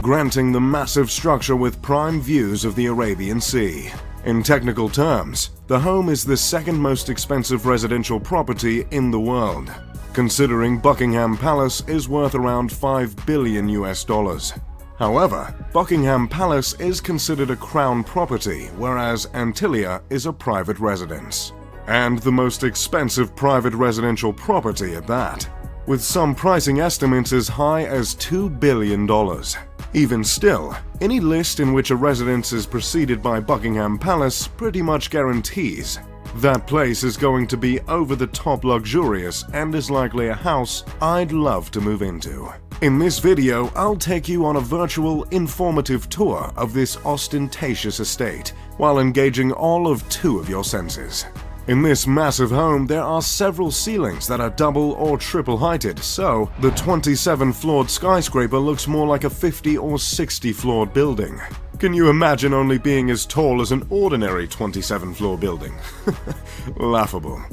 granting the massive structure with prime views of the Arabian Sea. In technical terms, the home is the second most expensive residential property in the world, considering Buckingham Palace is worth around $5 billion US. However, Buckingham Palace is considered a crown property, whereas Antalia is a private residence. And the most expensive private residential property at that, with some pricing estimates as high as $2 billion. Even still, any list in which a residence is preceded by Buckingham Palace pretty much guarantees that place is going to be over-the-top luxurious and is likely a house I'd love to move into. In this video, I'll take you on a virtual, informative tour of this ostentatious estate, while engaging all of 2 of your senses. In this massive home, there are several ceilings that are double or triple heighted, so the 27-floored skyscraper looks more like a 50 or 60-floored building. Can you imagine only being as tall as an ordinary 27-floor building? Laughable.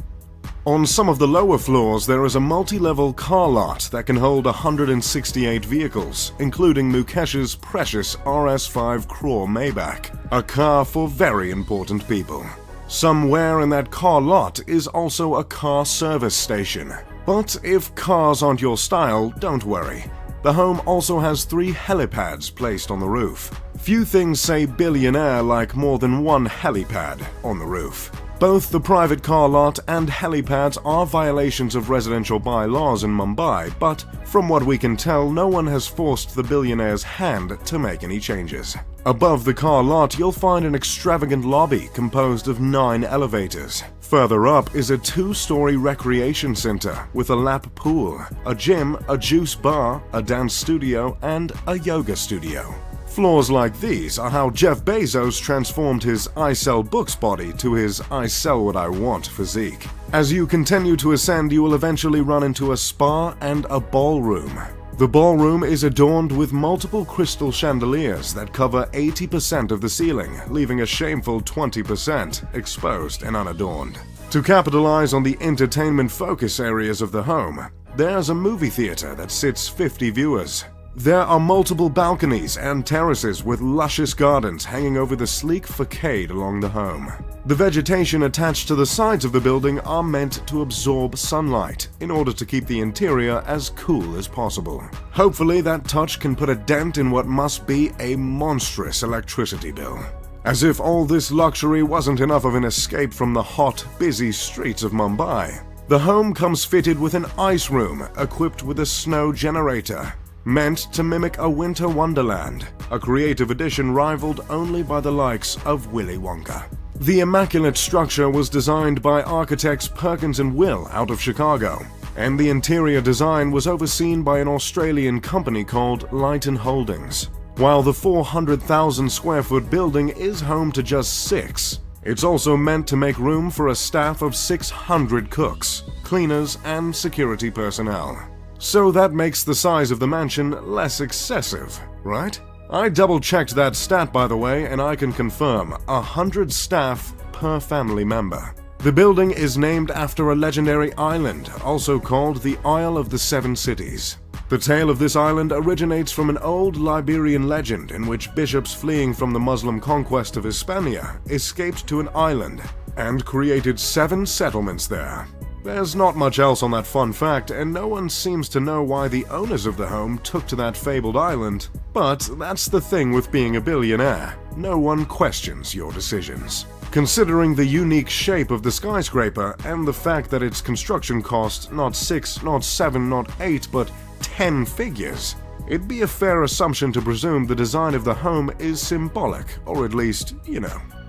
On some of the lower floors, there is a multi-level car lot that can hold 168 vehicles, including Mukesh's precious RS5 Crore Maybach, a car for very important people. Somewhere in that car lot is also a car service station. But if cars aren't your style, don't worry. The home also has 3 helipads placed on the roof. Few things say billionaire like more than one helipad on the roof. Both the private car lot and helipads are violations of residential bylaws in Mumbai, but from what we can tell, no one has forced the billionaire's hand to make any changes. Above the car lot, you'll find an extravagant lobby composed of 9 elevators. Further up is a 2-story recreation center with a lap pool, a gym, a juice bar, a dance studio, and a yoga studio. Floors like these are how Jeff Bezos transformed his I sell books body to his I sell what I want physique. As you continue to ascend, you will eventually run into a spa and a ballroom. The ballroom is adorned with multiple crystal chandeliers that cover 80% of the ceiling, leaving a shameful 20% exposed and unadorned. To capitalize on the entertainment focus areas of the home, there's a movie theater that sits 50 viewers. There are multiple balconies and terraces with luscious gardens hanging over the sleek facade along the home. The vegetation attached to the sides of the building are meant to absorb sunlight in order to keep the interior as cool as possible. Hopefully that touch can put a dent in what must be a monstrous electricity bill. As if all this luxury wasn't enough of an escape from the hot, busy streets of Mumbai, the home comes fitted with an ice room equipped with a snow generator, meant to mimic a winter wonderland, a creative addition rivaled only by the likes of Willy Wonka. The immaculate structure was designed by architects Perkins & Will out of Chicago, and the interior design was overseen by an Australian company called Lighton Holdings. While the 400,000 square foot building is home to just 6, it's also meant to make room for a staff of 600 cooks, cleaners, and security personnel. So that makes the size of the mansion less excessive, right? I double-checked that stat, by the way, and I can confirm 100 staff per family member. The building is named after a legendary island, also called the Isle of the Seven Cities. The tale of this island originates from an old Liberian legend in which bishops fleeing from the Muslim conquest of Hispania escaped to an island and created 7 settlements there. There's not much else on that fun fact, and no one seems to know why the owners of the home took to that fabled island. But that's the thing with being a billionaire. No one questions your decisions. Considering the unique shape of the skyscraper and the fact that its construction cost not 6, not 7, not 8, but 10 figures, it'd be a fair assumption to presume the design of the home is symbolic, or at least,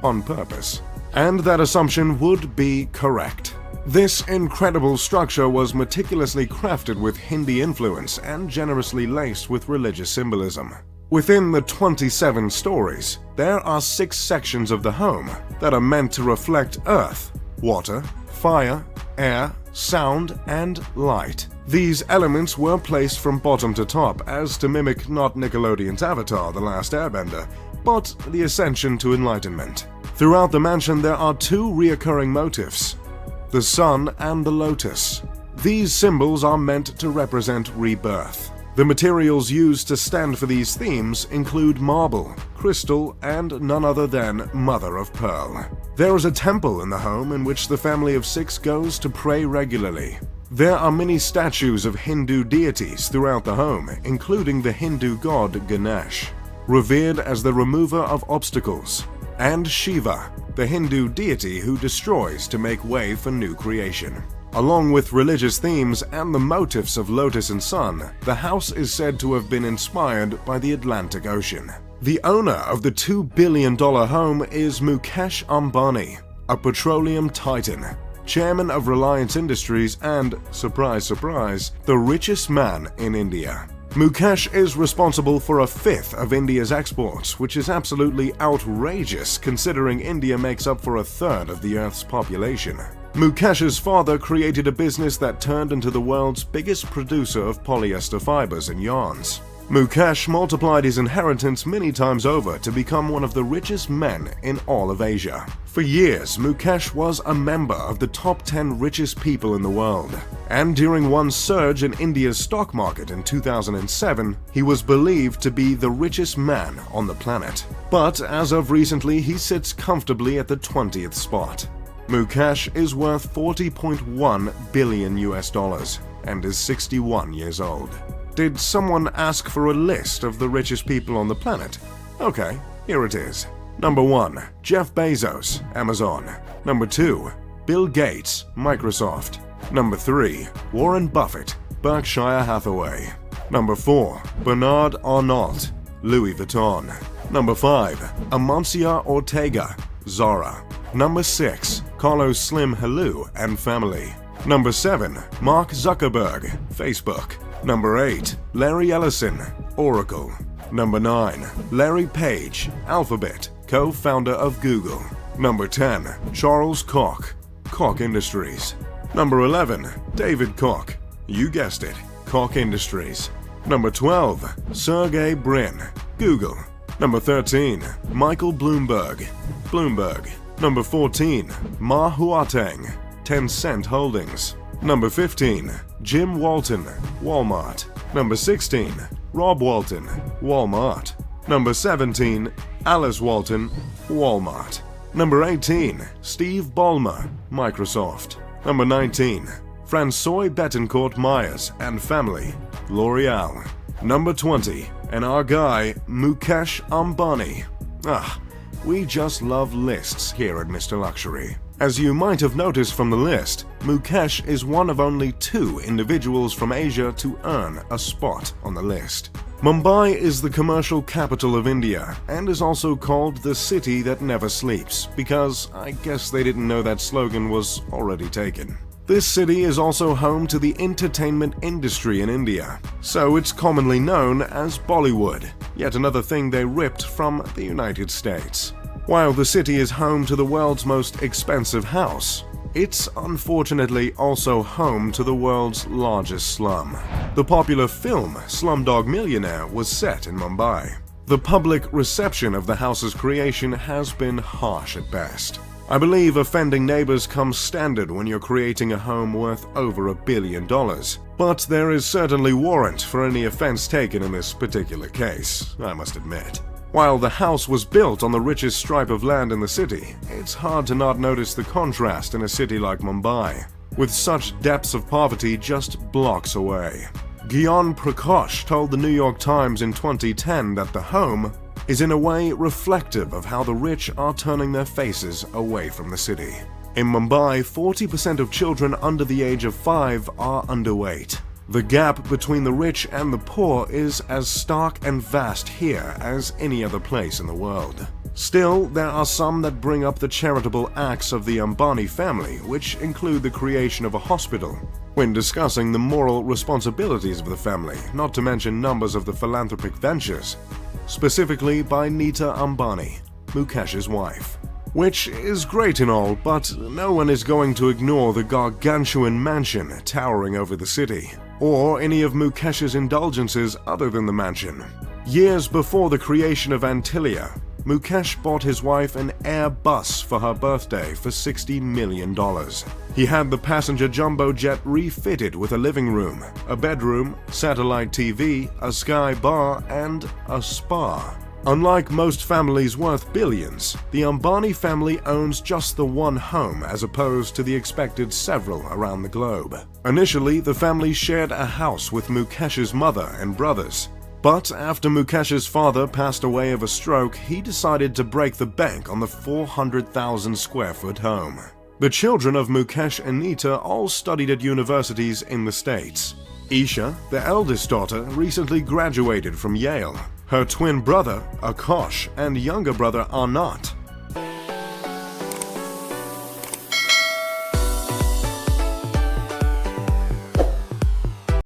on purpose. And that assumption would be correct. This incredible structure was meticulously crafted with Hindi influence and generously laced with religious symbolism. Within the 27 stories, there are 6 sections of the home that are meant to reflect earth, water, fire, air, sound, and light. These elements were placed from bottom to top as to mimic not Nickelodeon's Avatar: The Last Airbender, but the ascension to enlightenment. Throughout the mansion there are 2 reoccurring motifs: the sun and the lotus. These symbols are meant to represent rebirth. The materials used to stand for these themes include marble, crystal, and none other than mother of pearl. There is a temple in the home in which the family of 6 goes to pray regularly. There are many statues of Hindu deities throughout the home, including the Hindu god Ganesh, revered as the remover of obstacles, and Shiva, the Hindu deity who destroys to make way for new creation. Along with religious themes and the motifs of lotus and sun, the house is said to have been inspired by the Atlantic Ocean. The owner of the $2 billion home is Mukesh Ambani, a petroleum titan, chairman of Reliance Industries and, surprise surprise, the richest man in India. Mukesh is responsible for 1/5 of India's exports, which is absolutely outrageous considering India makes up for 1/3 of the Earth's population. Mukesh's father created a business that turned into the world's biggest producer of polyester fibers and yarns. Mukesh multiplied his inheritance many times over to become one of the richest men in all of Asia. For years, Mukesh was a member of the top 10 richest people in the world, and during one surge in India's stock market in 2007, he was believed to be the richest man on the planet. But as of recently, he sits comfortably at the 20th spot. Mukesh is worth $40.1 billion and is 61 years old. Did someone ask for a list of the richest people on the planet? Okay, here it is. Number 1. Jeff Bezos, Amazon. Number 2. Bill Gates, Microsoft. Number 3. Warren Buffett, Berkshire Hathaway. Number 4. Bernard Arnault, Louis Vuitton. Number 5. Amancio Ortega, Zara. Number 6. Carlos Slim Helou and family. Number 7. Mark Zuckerberg, Facebook. Number 8. Larry Ellison, Oracle. Number 9. Larry Page, Alphabet, co-founder of Google. Number 10. Charles Koch, Koch Industries. Number 11. David Koch, you guessed it, Koch Industries. Number 12. Sergey Brin, Google. Number 13. Michael Bloomberg, Bloomberg. Number 14. Ma Huateng, Tencent Holdings. Number 15. Jim Walton, Walmart. Number 16. Rob Walton, Walmart. Number 17. Alice Walton, Walmart. Number 18. Steve Ballmer, Microsoft. Number 19. François Bettencourt Myers and family, L'Oreal. Number 20. And our guy, Mukesh Ambani. We just love lists here at Mr. Luxury. As you might have noticed from the list, Mukesh is one of only 2 individuals from Asia to earn a spot on the list. Mumbai is the commercial capital of India and is also called the city that never sleeps because I guess they didn't know that slogan was already taken. This city is also home to the entertainment industry in India, so it's commonly known as Bollywood, yet another thing they ripped from the United States. While the city is home to the world's most expensive house, it's unfortunately also home to the world's largest slum. The popular film Slumdog Millionaire was set in Mumbai. The public reception of the house's creation has been harsh at best. I believe offending neighbors comes standard when you're creating a home worth over $1 billion, but there is certainly warrant for any offense taken in this particular case, I must admit. While the house was built on the richest stripe of land in the city, it's hard to not notice the contrast in a city like Mumbai, with such depths of poverty just blocks away. Gyan Prakash told the New York Times in 2010 that the home is in a way reflective of how the rich are turning their faces away from the city. In Mumbai, 40% of children under the age of 5 are underweight. The gap between the rich and the poor is as stark and vast here as any other place in the world. Still, there are some that bring up the charitable acts of the Ambani family, which include the creation of a hospital, when discussing the moral responsibilities of the family, not to mention numbers of the philanthropic ventures, specifically by Nita Ambani, Mukesh's wife. Which is great and all, but no one is going to ignore the gargantuan mansion towering over the city, or any of Mukesh's indulgences other than the mansion. Years before the creation of Antalia, Mukesh bought his wife an Airbus for her birthday for $60 million. He had the passenger jumbo jet refitted with a living room, a bedroom, satellite TV, a sky bar, and a spa. Unlike most families worth billions, the Ambani family owns just the one home as opposed to the expected several around the globe. Initially, the family shared a house with Mukesh's mother and brothers. But after Mukesh's father passed away of a stroke, he decided to break the bank on the 400,000 square foot home. The children of Mukesh and Nita all studied at universities in the States. Isha, the eldest daughter, recently graduated from Yale. Her twin brother, Akash, and younger brother, Anat,